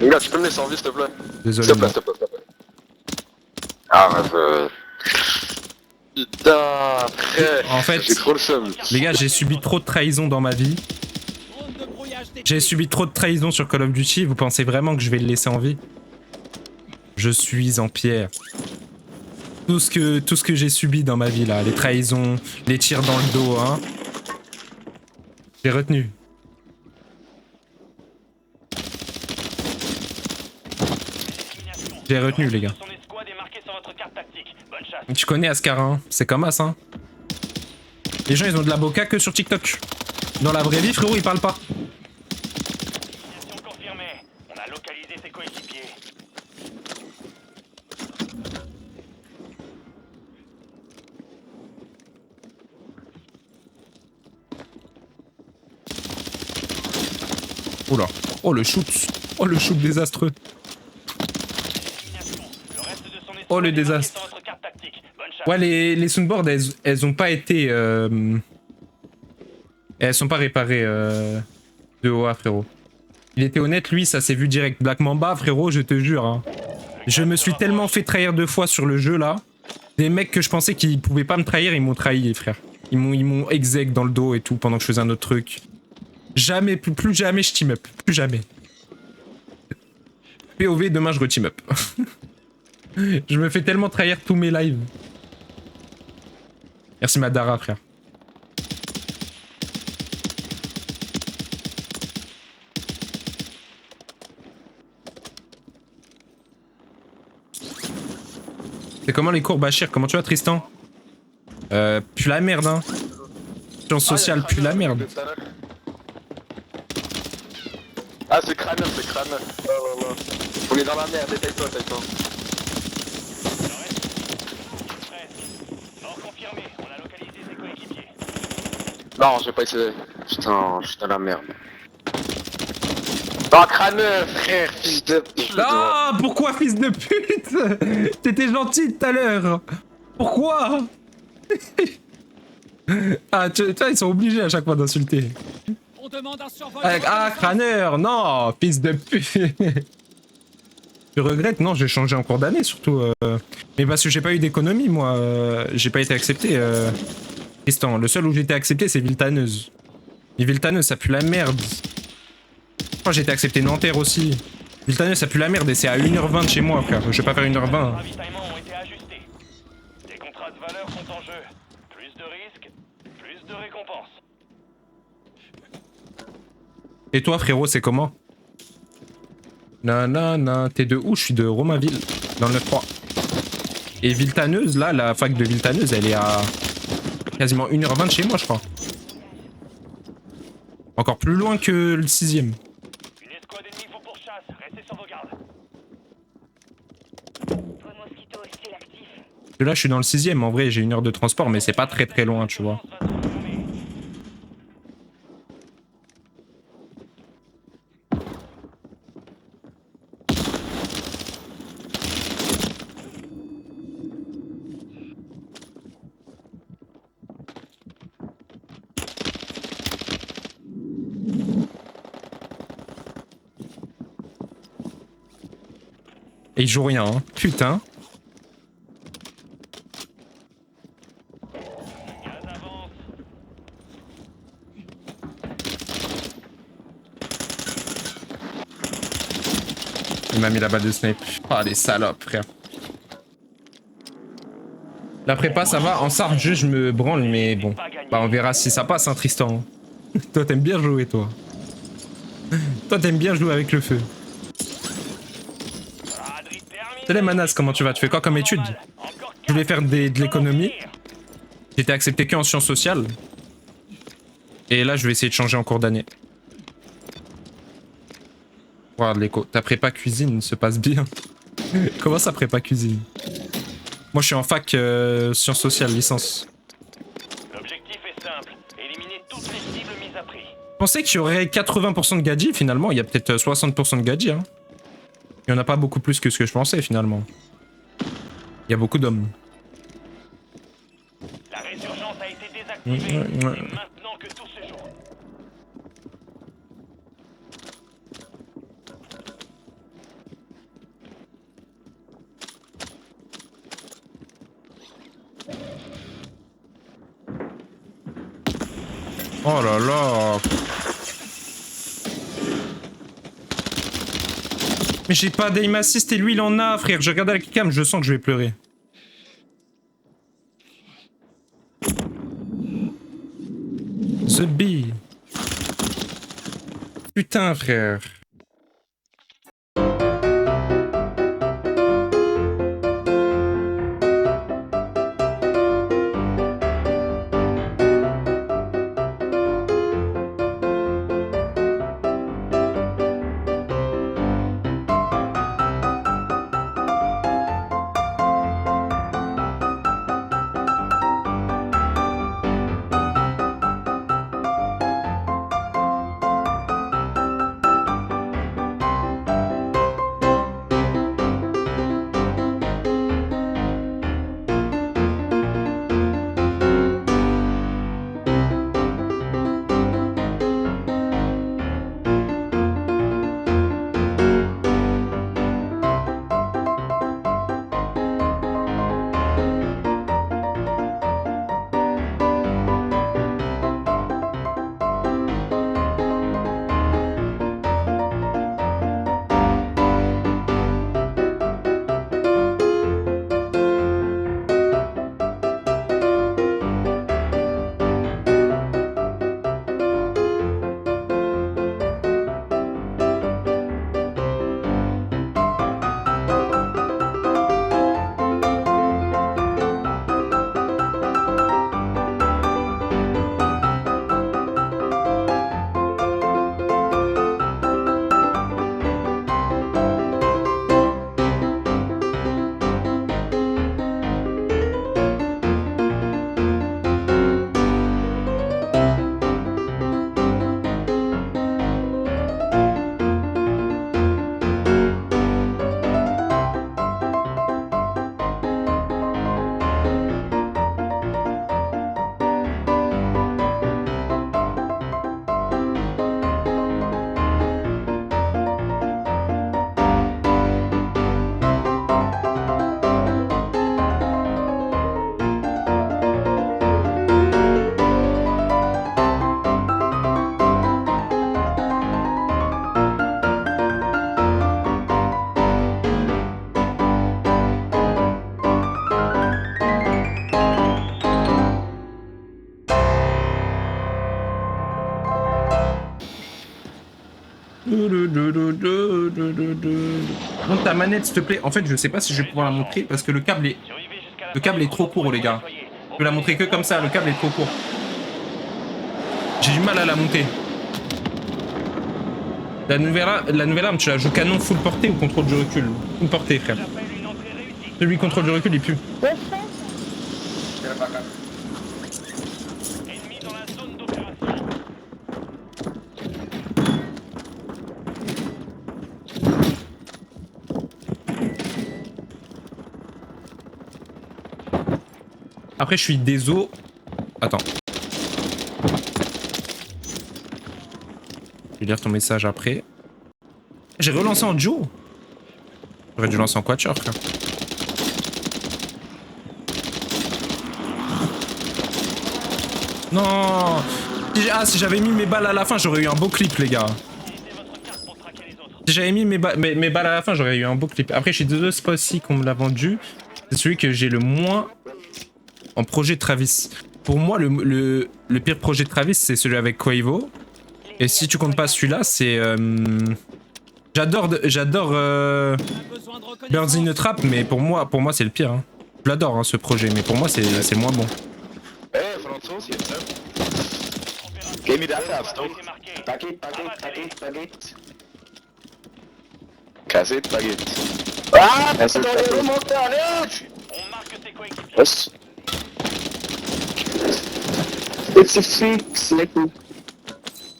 Mon gars, tu peux me laisser en vie, s'il te plaît? Désolé. S'il te plaît, s'il te plaît, s'il te plaît. Ah, Putain, frère. En fait, j'ai trop le seum. Les gars, j'ai subi trop de trahison dans ma vie. J'ai subi trop de trahison sur Call of Duty. Vous pensez vraiment que je vais le laisser en vie? Je suis en pierre. Tout ce que j'ai subi dans ma vie là, les trahisons, les tirs dans le dos, hein. J'ai retenu. J'ai retenu les gars. Tu connais Ascar, hein? C'est comme As, hein? Les gens ils ont de la boca que sur TikTok. Dans la vraie vie, frérot, ils parlent pas. Oula. Oh le shoot. Oh le shoot désastreux. Oh le désastre. Ouais, les soundboards, elles ont pas été... Elles sont pas réparées de OA, frérot. Il était honnête, lui, ça s'est vu direct. Black Mamba, frérot, je te jure. Hein. Je me suis tellement fait trahir 2 fois sur le jeu, là. Des mecs que je pensais qu'ils pouvaient pas me trahir, ils m'ont trahi, frère. Ils m'ont exec dans le dos et tout pendant que je faisais un autre truc. Jamais, plus jamais je team up. Plus jamais. POV, demain je re-team up. Je me fais tellement trahir tous mes lives. Merci Madara, frère. C'est comment les cours, Bachir? Comment tu vas, Tristan? Pue la merde, hein. Sciences sociales, pue la merde. Ah, c'est crâneur, c'est crâneur. Oh là là. On est dans la merde, détaille-toi, détaille-toi. Non, j'ai pas essayé. Putain, je suis dans la merde. Oh, crâneur, frère, fils de pute. Ah, pourquoi, fils de pute? T'étais gentil tout à l'heure. Pourquoi? Ah, tu vois, ils sont obligés à chaque fois d'insulter. Ah, crâneur, non, fils de pute. Je regrette, non, j'ai changé en cours d'année surtout. Mais parce que j'ai pas eu d'économie, moi. J'ai pas été accepté. Tristan, le seul où j'ai été accepté, c'est Villetaneuse. Et Villetaneuse, ça pue la merde. Je crois que j'ai été accepté Nanterre aussi. Villetaneuse, ça pue la merde et c'est à 1h20 de chez moi, frère. Je vais pas faire 1h20. Les contrats de valeur sont en jeu. Plus de risques, plus de récompenses. Et toi, frérot, c'est comment? Non, t'es de où? Je suis de Romainville, dans le 9-3. Et Villetaneuse, là, la fac de Villetaneuse, elle est à quasiment 1h20 de chez moi, je crois. Encore plus loin que le 6ème. Une escouade ennemie vous pourchasse, restez sur vos gardes. Là, je suis dans le 6ème, en vrai, j'ai 1 heure de transport, mais c'est pas très loin, tu vois. Et il joue rien, hein. Putain. Il m'a mis la balle de snipe. Ah, les salopes, frère. La prépa, ça va. En SAR, je me branle, mais bon. Bah, on verra si ça passe, hein, Tristan. Toi, t'aimes bien jouer, toi. Toi, t'aimes bien jouer avec le feu. Salut Manas, comment tu vas? Tu fais quoi comme étude? Je voulais faire de l'économie. J'étais accepté que en sciences sociales. Et là, je vais essayer de changer en cours d'année. Regarde l'écho. Ta prépa cuisine se passe bien. Comment ça, prépa cuisine? Moi, je suis en fac sciences sociales, licence. L'objectif est simple, éliminer toutes les cibles mises à prix. Je pensais qu'il y aurait 80% de gadgets, finalement. Il y a peut-être 60% de gadgets, hein. Il n'y en a pas beaucoup plus que ce que je pensais, finalement. Il y a beaucoup d'hommes. La résurgence a été désactivée. C'est maintenant que tout se joue. Oh là là. Mais j'ai pas d'aim assist et lui il en a, frère. Je regarde à la killcam, je sens que je vais pleurer. The Bee. Putain, frère. Monte ta manette s'il te plaît. En fait je sais pas si je vais pouvoir la montrer parce que le câble est trop court les gars. Je peux la montrer que comme ça, le câble est trop court. J'ai du mal à la monter. La nouvelle arme, tu la joues canon full portée ou contrôle du recul? Full portée frère. Celui contrôle du recul il pue. Ennemi dans la zone d'opération. Après je suis déso. Attends. Je vais lire ton message après. J'ai relancé en duo. J'aurais dû lancer en quatuor frère. Non. Si j'avais mis mes balles à la fin, j'aurais eu un beau clip les gars. Utilisez votre carte pour traquer les autres. Si j'avais mis mes balles à la fin, j'aurais eu un beau clip. Après je suis désolé, c'est pas aussi qu'on me l'a vendu. C'est celui que j'ai le moins en projet de Travis. Pour moi, le pire projet de Travis, c'est celui avec Quavo. Et si tu comptes pas celui-là, c'est... J'adore Birds in the Trap, mais pour moi c'est le pire. Hein. Je l'adore hein, ce projet, mais pour moi c'est le moins bon. Eh, Francis, jetzt, ne? Geh mir das ab, stopp. C'est marqué. Paket. Cassette, Paket. Ah, das ist doch der Motor, nicht! On marque ses coéquipiers. Was? It's fix, les coups.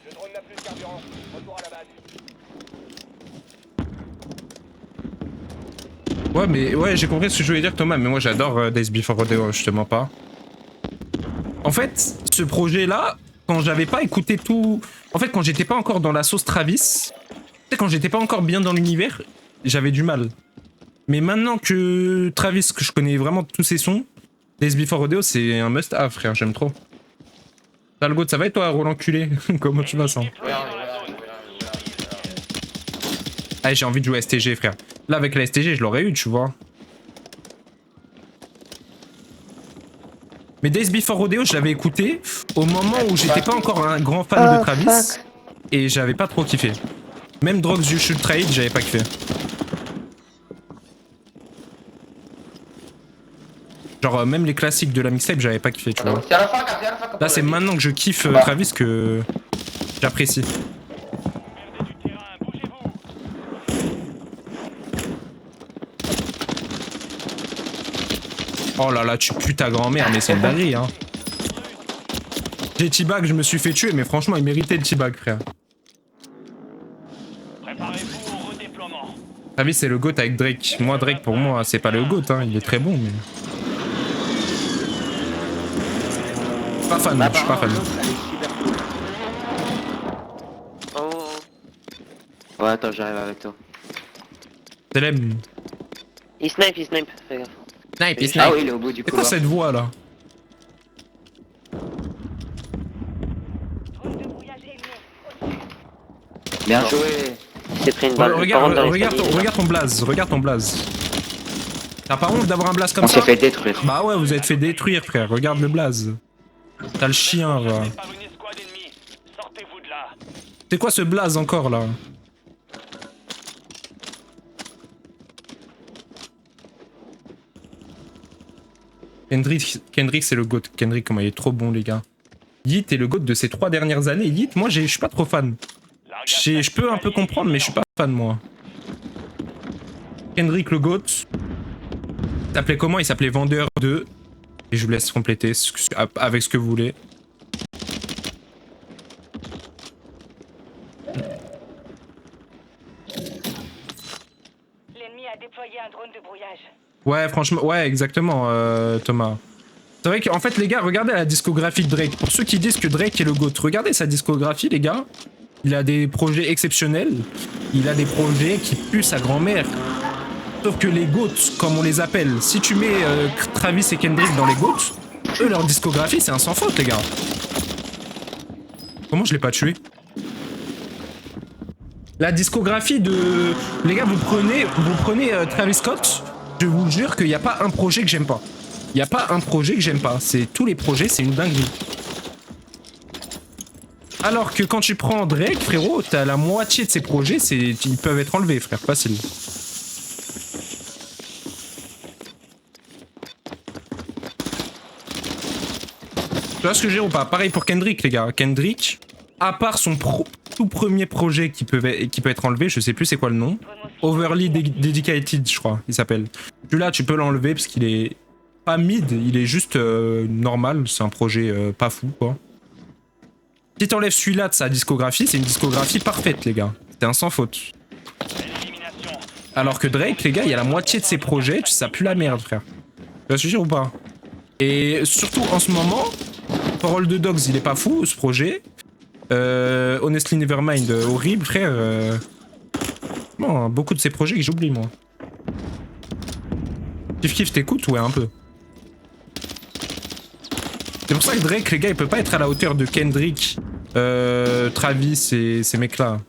Le drone n'a plus de carburant. Retour à la base. Ouais, mais ouais, j'ai compris ce que je voulais dire, Thomas, mais moi j'adore Days Before Rodeo, je te mens pas. En fait, ce projet-là, quand j'avais pas écouté tout... En fait, quand j'étais pas encore dans la sauce Travis, tu sais, quand j'étais pas encore bien dans l'univers, j'avais du mal. Mais maintenant que Travis, que je connais vraiment tous ses sons, Days Before Rodeo, c'est un must-have, frère, j'aime trop. T'as le goût, ça va et toi, Roland culé? Comment tu vas, ça? Ah, j'ai envie de jouer à STG, frère. Là, avec la STG, je l'aurais eu, tu vois. Mais Days Before Rodeo, je l'avais écouté au moment où j'étais pas encore un grand fan de Travis. Et j'avais pas trop kiffé. Même Drugs You Should Try It, j'avais pas kiffé. Genre, même les classiques de la mixtape, j'avais pas kiffé, tu vois. Là, c'est maintenant que je kiffe Travis que j'apprécie. Oh là là, tu pues ta grand-mère, mais c'est une dinguerie, hein. J'ai T-Bag, je me suis fait tuer, mais franchement, il méritait le T-Bag, frère. Préparez-vous au redéploiement. Travis, c'est le GOAT avec Drake. Moi, Drake, pour moi, c'est pas le GOAT, hein. Il est très bon, mais... Pas fan, je suis pas fan. Ouais, attends, j'arrive avec toi. Telem. Il snipe, fais gaffe. Snipe, il Ah snipe. oui, il est au bout du C'est quoi couloir. cette voix, là? Bien joué. Il s'est pris une balle. Regarde, Par contre, regarde ton blaze, regarde ton blaze. T'as pas honte d'avoir un blaze comme on ça? s'est fait détruire. Bah ouais, vous êtes fait détruire, frère. Regarde le blaze. T'as le chien, va. Par une escouade ennemie. Sortez-vous de là. C'est quoi ce blaze encore, là? Kendrick c'est le GOAT. Kendrick, comment il est trop bon, les gars. Yeet est le GOAT de ces 3 dernières années. Yeet, moi, je suis pas trop fan. Je peux un peu comprendre, mais je suis pas fan, moi. Kendrick, le GOAT. Il s'appelait comment? Il s'appelait Vendeur 2. Et je vous laisse compléter avec ce que vous voulez. L'ennemi a déployé un drone de brouillage. Ouais, franchement, ouais, exactement, Thomas. C'est vrai qu'en fait, les gars, regardez la discographie de Drake. Pour ceux qui disent que Drake est le GOAT, regardez sa discographie, les gars. Il a des projets exceptionnels. Il a des projets qui puent sa grand-mère. Sauf que les GOAT, comme on les appelle, si tu mets Travis et Kendrick dans les GOAT, eux, leur discographie, c'est un sans faute, les gars. Comment je l'ai pas tué? La discographie de... Les gars, vous prenez Travis Scott, je vous jure qu'il n'y a pas un projet que j'aime pas. Il n'y a pas un projet que j'aime pas. Tous les projets, c'est une dinguerie. Alors que quand tu prends Drake, frérot, t'as la moitié de ses projets, ils peuvent être enlevés, frère, facile. Tu vois ce que je veux dire ou pas? Pareil pour Kendrick, les gars. Kendrick, à part son tout premier projet qui peut être enlevé, je sais plus c'est quoi le nom. Overly Dedicated, je crois, il s'appelle. Celui-là, tu peux l'enlever parce qu'il est pas mid, il est juste normal. C'est un projet pas fou, quoi. Si t'enlèves celui-là de sa discographie, c'est une discographie parfaite, les gars. C'est un sans faute. Alors que Drake, les gars, il y a la moitié de ses projets, ça pue la merde, frère. Tu vas se dire ou pas? Et surtout en ce moment, Parole de Dogs, il est pas fou, ce projet. Honestly Nevermind, horrible, frère. Non, beaucoup de ces projets que j'oublie, moi. Kiff t'écoutes? Ouais, un peu. C'est pour ça que Drake, les gars, il peut pas être à la hauteur de Kendrick, Travis et ces mecs-là.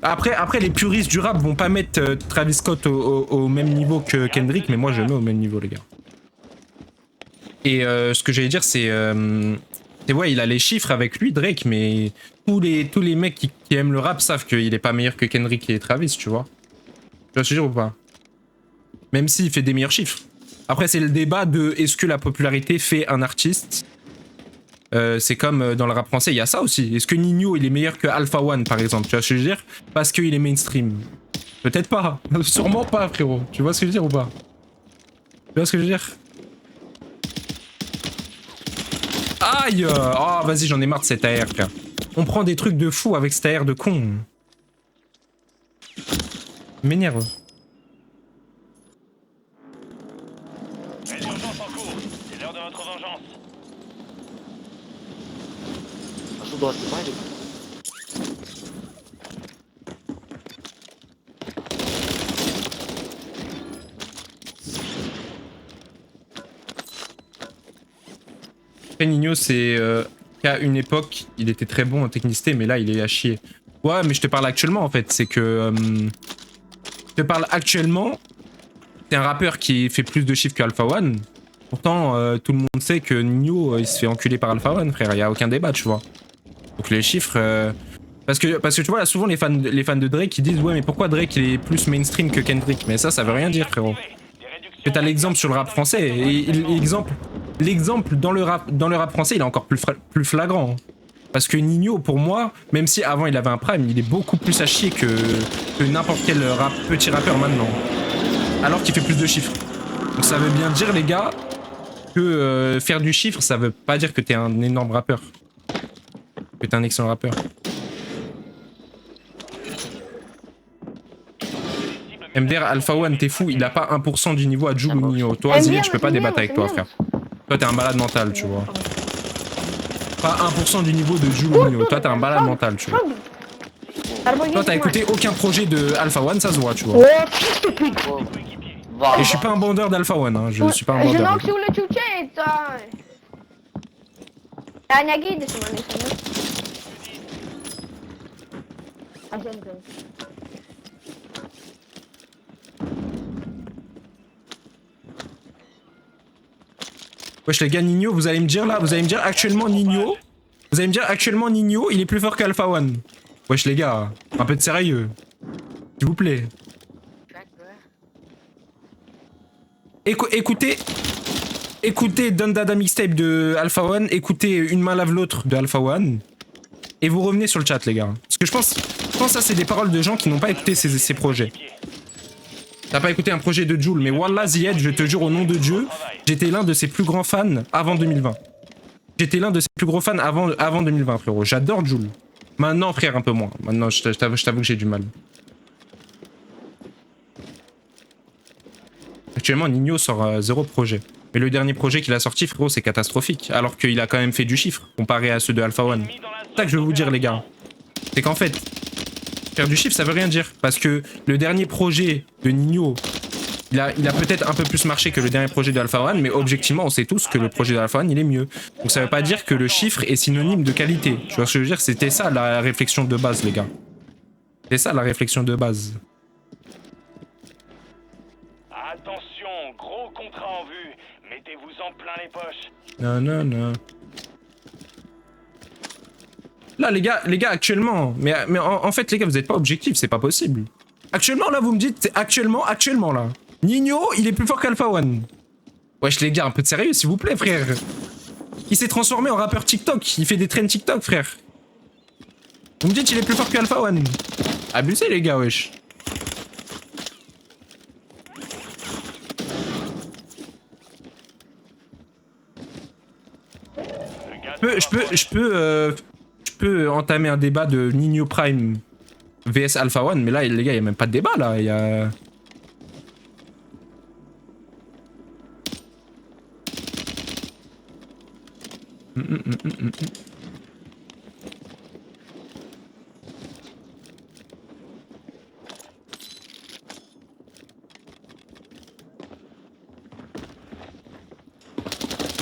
Après, les puristes du rap vont pas mettre Travis Scott au même niveau que Kendrick, mais moi je le mets au même niveau, les gars. Et ce que j'allais dire, c'est ouais, il a les chiffres avec lui, Drake, mais tous les mecs qui aiment le rap savent qu'il est pas meilleur que Kendrick et Travis, tu vois. Tu vois ce que je veux dire ou pas? Même s'il fait des meilleurs chiffres. Après, c'est le débat de est-ce que la popularité fait un artiste? C'est comme dans le rap français, il y a ça aussi. Est-ce que Nino, il est meilleur que Alpha One, par exemple? Tu vois ce que je veux dire? Parce qu'il est mainstream. Peut-être pas. Sûrement pas, frérot. Tu vois ce que je veux dire ou pas? Tu vois ce que je veux dire? Aïe! Oh, vas-y, j'en ai marre de cette AR, frère. On prend des trucs de fou avec cette AR de con. M'énerve. L'urgence en cours. C'est l'heure de votre vengeance. Après, Nino, c'est qu'à une époque, il était très bon en technicité, mais là, il est à chier. Ouais, mais je te parle actuellement, en fait. C'est que... je te parle actuellement... C'est un rappeur qui fait plus de chiffres que Alpha One. Pourtant, tout le monde sait que Nino, il se fait enculer par Alpha One, frère. Il n'y a aucun débat, tu vois. Donc les chiffres... Parce que tu vois, là, souvent, les fans de Drake, ils disent « Ouais, mais pourquoi Drake, il est plus mainstream que Kendrick ?» Mais ça veut rien dire, frérot. Et t'as l'exemple sur le rap français. Et l'exemple dans le rap français, il est encore plus flagrant. Parce que Nino, pour moi, même si avant il avait un prime, il est beaucoup plus à chier que n'importe quel petit rappeur maintenant. Alors qu'il fait plus de chiffres. Donc ça veut bien dire, les gars, que faire du chiffre, ça veut pas dire que t'es un énorme rappeur. Que t'es un excellent rappeur. MDR, Alpha One, t'es fou, il a pas 1% du niveau à Jul ou Nino. Toi, Zillion, je peux pas débattre avec toi, frère. Toi, t'es un malade mental, tu vois. Pas 1% du niveau de Jul ou Nino. Toi, t'es un malade mental, tu vois. Toi, t'as écouté aucun projet de Alpha One, ça se voit, tu vois. Et je suis pas un bandeur d'Alpha One, hein. Je suis pas un bandeur. Wesh les gars, Nino, vous allez me dire là, actuellement Nino, il est plus fort qu'Alpha One. Wesh les gars, un peu de sérieux. S'il vous plaît. Écoutez Don Dada Mixtape de Alpha One, écoutez Une main lave l'autre de Alpha One, et vous revenez sur le chat les gars. Parce que je pense que ça c'est des paroles de gens qui n'ont pas écouté ces projets. T'as pas écouté un projet de Jul, mais Wallah Zied, je te jure au nom de Dieu, j'étais l'un de ses plus grands fans avant 2020. J'étais l'un de ses plus gros fans avant 2020, frérot. J'adore Jul. Maintenant, frère, un peu moins. Maintenant, je t'avoue que j'ai du mal. Actuellement, Nino sort 0 projet. Mais le dernier projet qu'il a sorti, frérot, c'est catastrophique. Alors qu'il a quand même fait du chiffre, comparé à ceux de Alpha One. C'est ça que je veux vous dire, les gars. C'est qu'en fait... Faire du chiffre, ça veut rien dire. Parce que le dernier projet de Nino, il a peut-être un peu plus marché que le dernier projet de Alpha One, mais objectivement, on sait tous que le projet de Alpha One, il est mieux. Donc ça veut pas dire que le chiffre est synonyme de qualité. Tu vois ce que je veux dire? C'était ça la réflexion de base, les gars. C'était ça la réflexion de base. Attention, gros contrat en vue. Mettez-vous en plein les poches. Non. Là, les gars, actuellement, mais en fait, les gars, vous êtes pas objectifs, c'est pas possible. Actuellement, là, vous me dites, actuellement, là. Nino, il est plus fort qu'Alpha One. Wesh, les gars, un peu de sérieux, s'il vous plaît, frère. Il s'est transformé en rappeur TikTok, il fait des trends TikTok, frère. Vous me dites qu'il est plus fort qu'Alpha One. Abusez, les gars, wesh. Je peux entamer un débat de Nino Prime vs Alpha One, mais là, les gars, il n'y a même pas de débat, là. Il y a...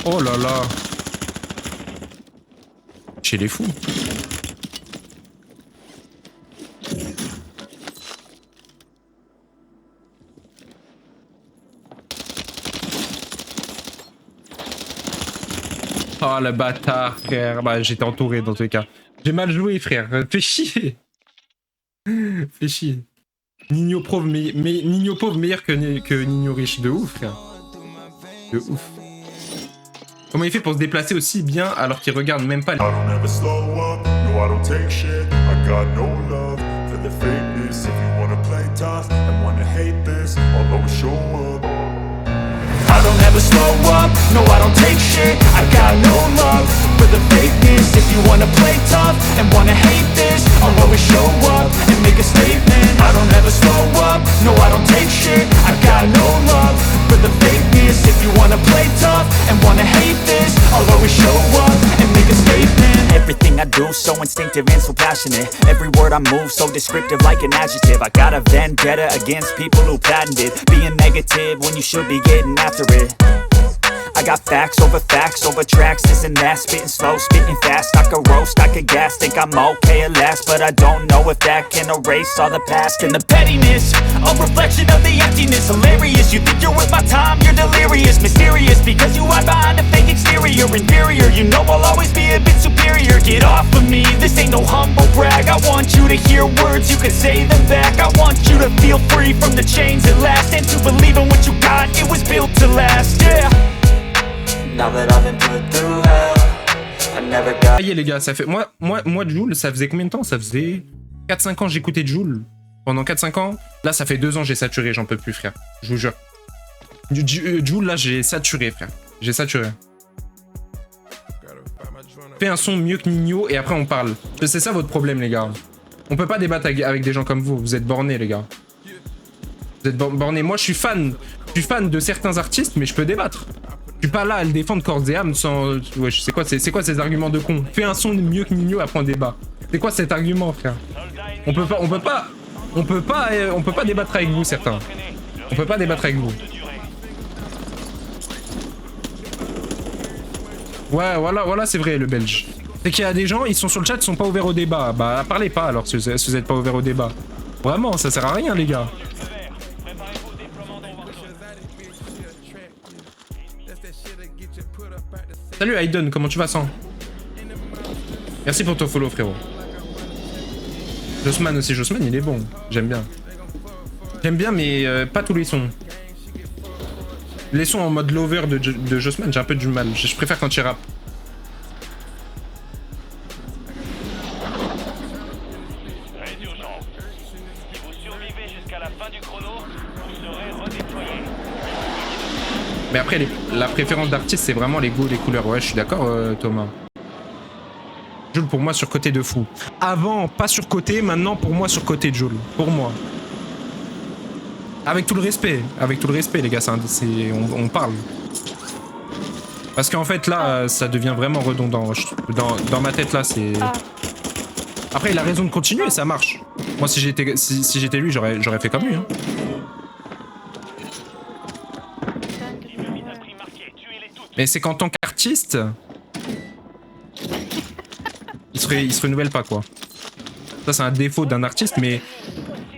Oh là là. Chez les fous. Oh le bâtard, frère. Bah j'étais entouré dans tous les cas. J'ai mal joué, frère. Fais chier. Fais chier. Nino pauvre, Nino pauvre meilleur que Nino riche. De ouf, frère. De ouf. Comment il fait pour se déplacer aussi bien alors qu'il regarde même pas les... I don't ever slow up, no I don't take shit. I got no love for the fakeness. If you wanna play tough and wanna hate this, I'll always show up and make a statement. I don't ever slow up, no I don't take shit. I got no love for the fakeness. If you wanna play tough and wanna hate this, I'll always show up and make a statement. Everything I do so instinctive and so passionate. Every word I move so descriptive like an adjective. I got a vendetta against people who patented being negative when you should be getting after it. I got facts over tracks, this and that. Spitting slow, spitting fast. I could roast, I could gas. Think I'm okay at last, but I don't know if that can erase all the past. And the pettiness, a reflection of the emptiness. Hilarious, you think you're worth my time, you're delirious. Mysterious, because you hide behind a fake exterior. Inferior, you know I'll always be a bit superior. Get off of me, this ain't no humble brag. I want you to hear words, you can say them back. I want you to feel free from the chains at last, and to believe in what you got, it was built to last, yeah. Now that I've been put through hell, I never got... Ça y est les gars, ça fait... Moi Jul, ça faisait combien de temps? Ça faisait 4-5 ans j'écoutais Jul. Pendant 4-5 ans. Là, ça fait 2 ans j'ai saturé, j'en peux plus frère. Je vous jure. Jul, là, j'ai saturé frère. J'ai saturé. Fais un son mieux que Nino et après on parle. C'est ça votre problème les gars. On peut pas débattre avec des gens comme vous. Vous êtes bornés les gars. Vous êtes bornés. Moi je suis fan de certains artistes mais je peux débattre. Je suis pas là à le défendre corps et âme sans... Ouais, c'est quoi ces arguments de con? Fais un son mieux que Nino après on débat. C'est quoi cet argument frère? On peut pas débattre avec vous certains. On peut pas débattre avec vous. Ouais, voilà, c'est vrai, le belge. C'est qu'il y a des gens, ils sont sur le chat, ils sont pas ouverts au débat. Bah, parlez pas alors si vous êtes pas ouverts au débat. Vraiment, ça sert à rien, les gars. Salut Aiden, comment tu vas sans? Merci pour ton follow, frérot. Jossman aussi, Jossman, il est bon. J'aime bien. J'aime bien, mais pas tous les sons. Les sons en mode lover de Jossman, j'ai un peu du mal. Je préfère quand il rappe. Très d'urgence. Si vous survivez jusqu'à la fin du chrono, vous serez redéployé. Mais après, la préférence d'artiste, c'est vraiment les goûts, les couleurs. Ouais, je suis d'accord, Thomas. Jul, pour moi, sur côté de fou. Avant, pas sur côté, maintenant, pour moi, sur côté de Jul. Pour moi. Avec tout le respect, les gars, on parle. Parce qu'en fait, là, ça devient vraiment redondant. Dans ma tête, là, c'est... Après, il a raison de continuer, ça marche. Moi, si j'étais lui, j'aurais fait comme lui. Hein. Mais c'est qu'en tant qu'artiste, il se renouvelle pas, quoi. Ça, c'est un défaut d'un artiste, mais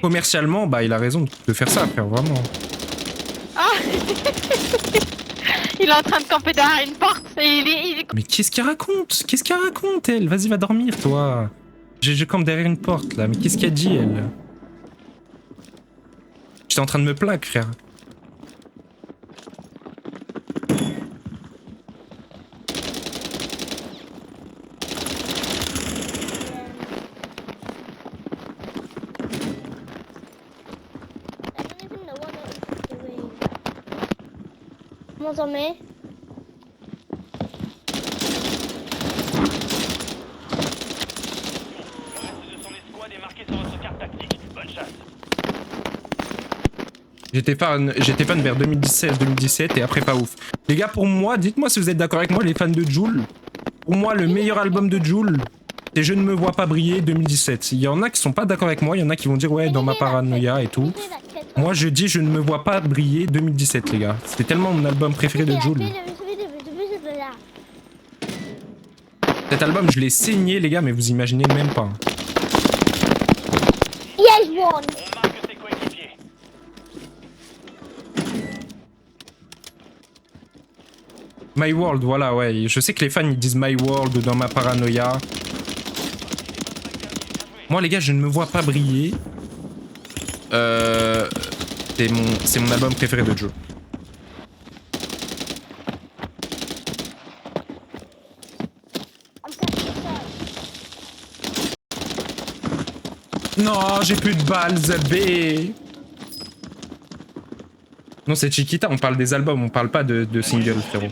commercialement, bah, il a raison de faire ça, frère, vraiment. Ah il est en train de camper derrière une porte et il est... Mais qu'est-ce qu'elle raconte? Qu'est-ce qu'elle raconte, elle? Vas-y, va dormir, toi. Je campe derrière une porte, là. Mais qu'est-ce qu'elle dit, elle? J'étais en train de me plaquer, frère. Comment t'en mets? J'étais fan vers 2016-2017 et après pas ouf. Les gars, pour moi, dites-moi si vous êtes d'accord avec moi, les fans de Jul. Pour moi, le meilleur album de Jul, c'est Je ne me vois pas briller 2017. Il y en a qui sont pas d'accord avec moi, il y en a qui vont dire ouais, dans ma paranoïa et tout. Moi, je dis Je ne me vois pas briller 2017, les gars. C'était tellement mon album préféré de Jul. Cet album, je l'ai saigné, les gars, mais vous imaginez même pas. Yes, one. My World, voilà, ouais. Je sais que les fans, ils disent My World dans ma paranoïa. Moi, les gars, je ne me vois pas briller. C'est mon album préféré de Joe. Non, j'ai plus de balles, Zabé. Non, c'est Chiquita, on parle des albums, on parle pas de singles, frérot.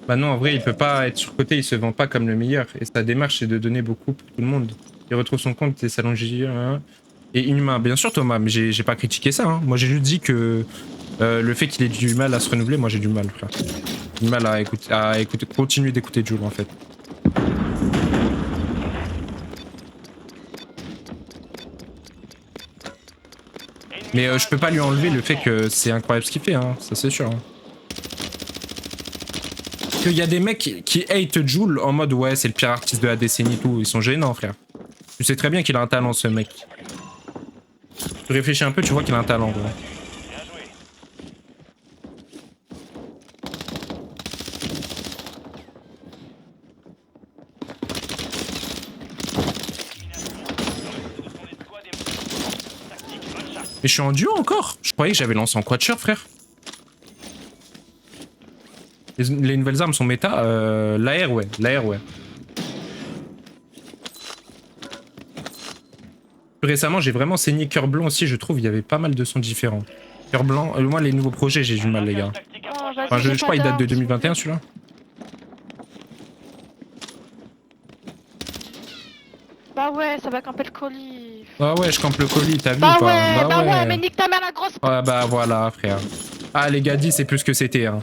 Bah non, en vrai, il peut pas être surcoté, il se vend pas comme le meilleur. Et sa démarche, c'est de donner beaucoup pour tout le monde. Il retrouve son compte, c'est salon Gigi, et inhumain. Bien sûr, Thomas, mais j'ai pas critiqué ça. Hein. Moi, j'ai juste dit que le fait qu'il ait du mal à se renouveler, moi j'ai du mal, frère. Du mal à écouter, continuer d'écouter Jul, en fait. Mais je peux pas lui enlever le fait que c'est incroyable ce qu'il fait, hein. Ça c'est sûr. Hein. Qu'il y a des mecs qui hate Jul en mode ouais c'est le pire artiste de la décennie et tout, ils sont gênants frère. Tu sais très bien qu'il a un talent ce mec. Tu réfléchis un peu, tu vois qu'il a un talent gros. Bien joué. Mais je suis en duo encore. Je croyais que j'avais lancé en quatuor frère. Les nouvelles armes sont méta. L'AR ouais, l'AR ouais. Récemment j'ai vraiment saigné Cœur Blanc aussi, je trouve il y avait pas mal de sons différents. Cœur Blanc, moi les nouveaux projets j'ai du mal les gars. Oh, vas-y, Enfin, je j'ai crois pas qu'il date de d'armes. 2021 celui-là. Bah ouais, ça va camper le colis. Ah ouais, je campe le colis, t'as vu Bah ou pas? ouais, bah ouais, mais nique ta mère la grosse. Ouais, bah voilà, frère. Ah, les gars, 10, c'est plus que c'était, hein.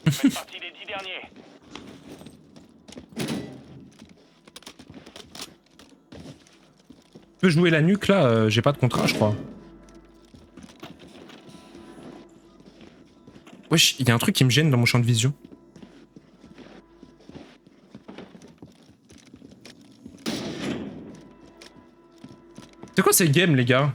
Faites partie des 10 derniers. Tu peux jouer la nuque, là? J'ai pas de contrat, je crois. Wesh, il y a un truc qui me gêne dans mon champ de vision. C'est quoi ces games, les gars?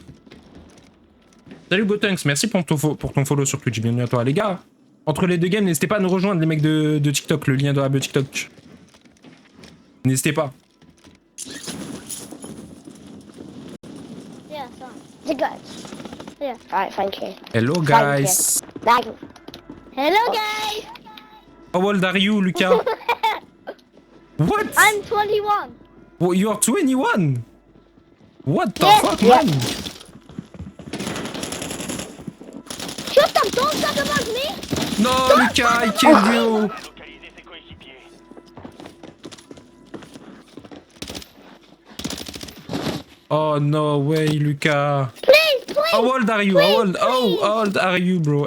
Salut Gotenks, merci pour ton follow sur Twitch, bienvenue à toi. Les gars, entre les deux games, n'hésitez pas à nous rejoindre, les mecs de TikTok, le lien dans la bio TikTok. N'hésitez pas. Yeah, so. The guys. Yeah. Alright, thank you. Hello guys. Thank you. Hello, guys. How old are you, Lucas? What? I'm 21. Oh, you are 21? What the Yeah, fuck, yeah. man? Shut up, don't talk about me. No, Lucas, I killed you. Localiser ses coéquipiers. Oh no way, Lucas. Please, please. How old are you? How old are you, bro?